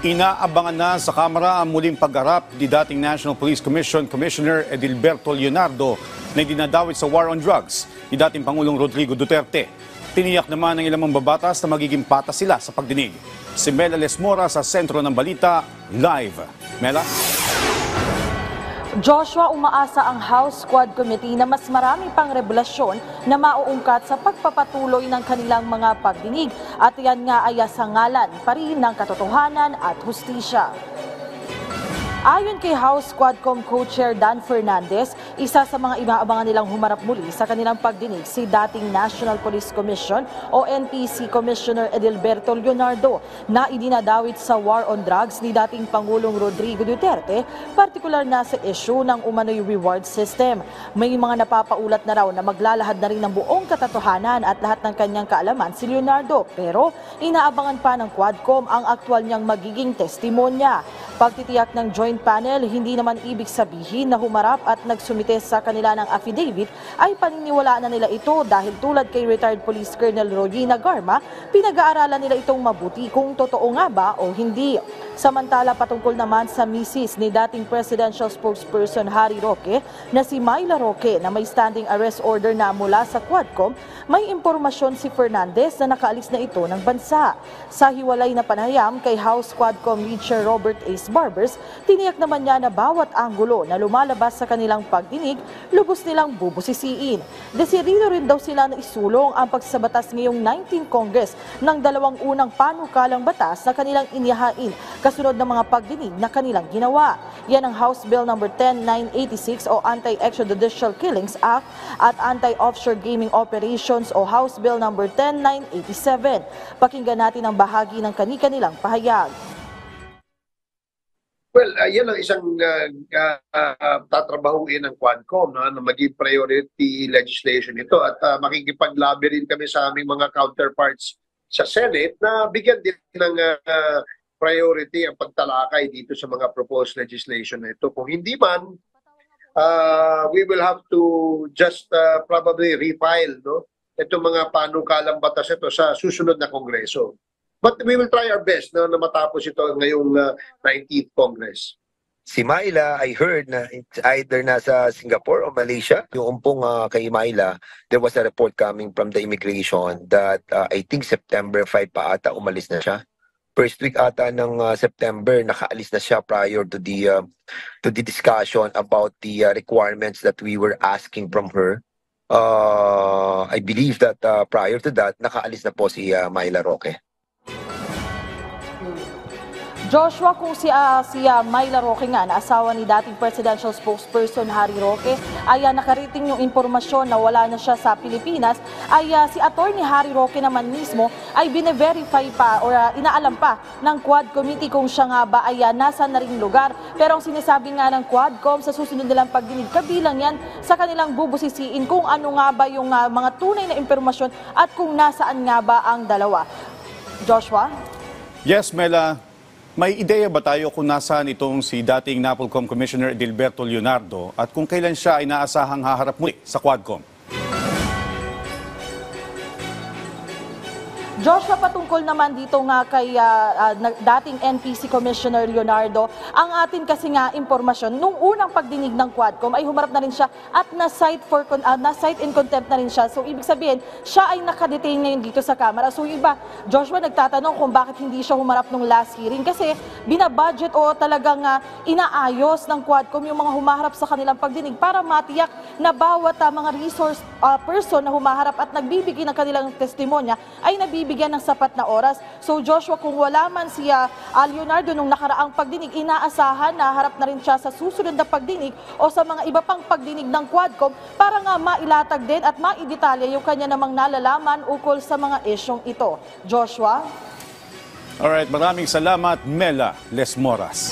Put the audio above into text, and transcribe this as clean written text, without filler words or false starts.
Inaabangan na sa Kamara ang muling pagharap ni dating National Police Commission Commissioner Edilberto Leonardo na dinadawit sa war on drugs ni dating Pangulong Rodrigo Duterte. Tiniyak naman ng ilang mambabatas na magiging patas sila sa pagdinig. Si Mela Lesmora sa sentro ng balita, live. Mela? Joshua, umaasa ang House Quad Committee na mas marami pang revelasyon na mauungkat sa pagpapatuloy ng kanilang mga pagdinig at yan nga ay sa ngalan pa rin ng katotohanan at hustisya. Ayon kay House Quadcom Co-Chair Dan Fernandez, isa sa mga inaabangan nilang humarap muli sa kanilang pagdinig si dating National Police Commission o NPC Commissioner Edilberto Leonardo na idinadawit sa war on drugs ni dating Pangulong Rodrigo Duterte, partikular na sa issue ng umano'y reward system. May mga napapaulat na raw na maglalahad na rin ng buong katotohanan at lahat ng kanyang kaalaman si Leonardo, pero inaabangan pa ng Quadcom ang aktwal niyang magiging testimonya. Pagtitiyak ng joint panel, hindi naman ibig sabihin na humarap at nagsumite sa kanila ng affidavit ay paniniwalaan na nila ito dahil tulad kay retired Police Colonel Rodina Garma, pinag-aaralan nila itong mabuti kung totoo nga ba o hindi. Samantala patungkol naman sa misis ni dating Presidential Spokesperson Harry Roque na si Myla Roque na may standing arrest order na mula sa Quadcom, may impormasyon si Fernandez na nakaalis na ito ng bansa. Sa hiwalay na panayam kay House Quadcom Lead Chair Robert A. Barbers, tiniyak naman niya na bawat anggulo na lumalabas sa kanilang pagdinig, lubos nilang bubusisiin. Desirido rin daw sila na isulong ang pagsabatas ngayong 19th Congress ng dalawang unang panukalang batas na kanilang inihain kasunod ng mga pagdinig na kanilang ginawa. Yan ang House Bill No. 10986 o Anti-Extrajudicial Killings Act at Anti-Offshore Gaming Operations o House Bill No. 10987. Pakinggan natin ang bahagi ng kani-kanilang pahayag. Well, yan ang isang tatrabahuin ng Quadcom na maging priority legislation ito at makikipaglabi rin kami sa aming mga counterparts sa Senate na bigyan din ng priority ang pagtalakay dito sa mga proposed legislation na ito. Kung hindi man, we will have to just probably refile itong mga panukalang batas ito sa susunod na Kongreso. But we will try our best na matapos ito ngayong 19th Congress. Si Myla, I heard na it's either nasa Singapore o Malaysia. Yung umpong kay Myla, there was a report coming from the immigration that I think September 5 pa ata umalis na siya. First week ata ng September, nakaalis na siya prior to the discussion about the requirements that we were asking from her. I believe that prior to that, nakaalis na po si Myla Roque. Joshua, kung si Myla Roque nga na asawa ni dating Presidential Spokesperson Harry Roque ay nakarating yung impormasyon na wala na siya sa Pilipinas, ay si Attorney Harry Roque naman mismo ay bine-verify pa o inaalam pa ng Quad Committee kung siya nga ba ay nasa na ring lugar. Pero ang sinasabi nga ng Quadcom sa susunod nilang pagdinig, kabilang yan sa kanilang bubusisiin kung ano nga ba yung mga tunay na impormasyon at kung nasaan nga ba ang dalawa. Joshua? Yes, Mela. May ideya ba tayo kung nasaan itong si dating NAPOLCOM Commissioner Edilberto Leonardo at kung kailan siya ay naasahang haharap muli sa Quadcom? Joshua, patungkol naman dito nga kay dating NPC Commissioner Leonardo, ang atin kasi nga impormasyon, nung unang pagdinig ng Quadcom ay humarap na rin siya at na-cite in contempt na rin siya. So ibig sabihin, siya ay nakadetain ngayon dito sa Kamara. So iba, Joshua, nagtatanong kung bakit hindi siya humarap nung last hearing kasi binabudget o talagang inaayos ng Quadcom yung mga humaharap sa kanilang pagdinig para matiyak na bawat mga resource person na humaharap at nagbibigay ng kanilang testimonya ay nabibigyan ng sapat na oras. So Joshua, kung wala man si Leonardo nung nakaraang pagdinig, inaasahan na harap na rin siya sa susunod na pagdinig o sa mga iba pang pagdinig ng Quadcom para nga mailatag din at maidetalye yung kanya namang nalalaman ukol sa mga isyong ito. Joshua? Alright, maraming salamat, Mela Lesmoras.